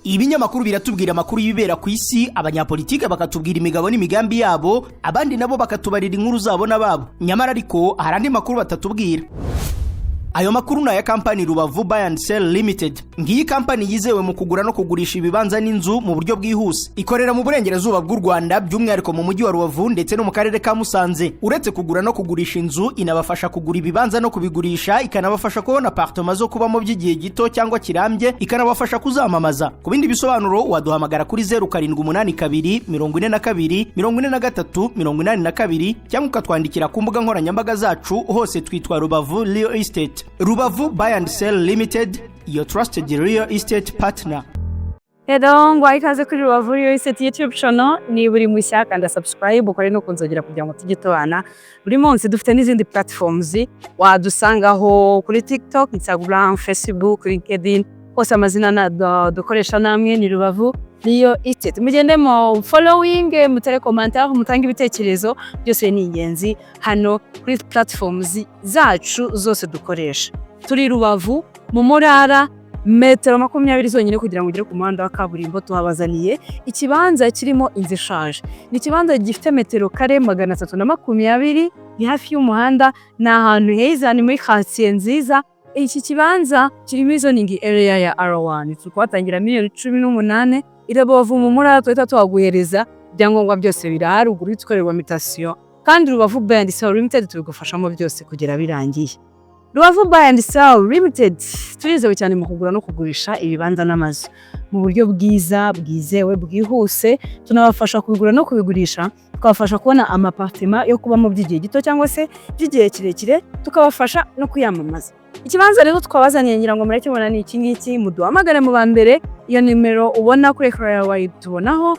Ibinyamakuru biratubwira amakuru y'ibibera ku isi, abanyapolitike bakatubwira imigabo n'imigambi yabo, abandi nabo bakatubarira inkuru zabo nababo. Nyamara ariko harandi makuru batatubwira. Ayo makuru na ya kampani Rubavu Buy and Sell Limited. Ngiyi kampani yizewe mu kugura no kugurisha ibibanza n'inzu mu buryo bwihuse. Ikorera mu burengerazuba bw'u Rwanda, by'umwihariko mu mujyi wa Rubavu ndetse no mu karere ka Musanze. Uretse kugura no kugurisha inzu, inabafasha kugura ibibanza no kubigurisha, ikanabafasha kubona apartment zo kubamo by'igihe gito cyangwa kirambye, ikanabafasha kuzamamaza. Ku bindi bisobanuro waduhamagara kuri 0782 42 43 82 cyangwa ukatwandikira ku mbuga nkoranyambaga zacu, hose twitwa Rubavu Real Estate. Rubavu Buy and Sell Limited, your trusted real estate partner. Ngwa ikaze kuri Rubavu Real Estate YouTube channel. Ni buri mu ISHAKA nda subscribe ukore no kunzogera kugira ngo tugitobana. Buri munsi dufite n'izindi platforms wadusangaho kuri TikTok, Instagram, Facebook, LinkedIn. Hose amazina dukoresha namwe ni Rubavu Real Estate. Mugende mo following, mutere commentaire, mutange ibitekerezo, byose ni ingenzi hano kuri platforms zacu zose dukoresha. Turi Rubavu mu MURARA, metero 20 zonyine kugira ngo ugere ku muhanda wa kaburimbo TUBAZANIYE. Ikibanza kirimo inzu ishaje. Ni ikibanza gifite metero kare 320, ni hafi y'umuhanda, na ahantu heza, ni muri quartier nziza. Iki kibanza kirimo zoning area ya R1. Tukwatangira $18,000,000. Rubavu mu MURARA twita tuhaguhereza byangombwa byose birahari, uguri twererwa mutation. Kandi Rubavu Buy and Sell Limited tubigufashamo byose kugera birangiye. Rubavu Buy and Sell Limited turizewe cyane mu kugura no kugurisha ibibanza n'amazu mu buryo bwiza, bwizewe, bwihuse. Tunabafasha kubigura no kubigurisha, tukabafasha kubona amapartement yo kubamo by'igihe gito cyangwa se by'igihe kirekire, tukabafasha no kuyamamaza. Ikibanza rero twabazaniye ngira ngo murakibona ni iki ngiki, muduhamagare MUBAMBERE. Iyo nimero ubona kuri ekara yawe tubonaho.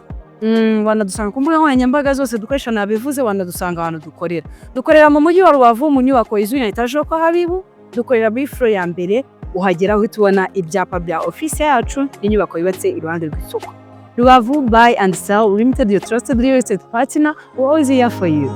Wanadusanga ku mbuga nkoranyambaga zose dukoresha, nabivuze, wanadusanga ahantu dukorera. Dukorera mu mujyi wa Rubavu mu nyubako izwi na etage kwa HABIBU. Dukorera muri floor ya mbere, uhageraho tubona ibyapa bya office yacu, inyubako yubatse iruhande rw'isoko. Rubavu Buy and Sell Limited, your trusted real estate partner, always here for you.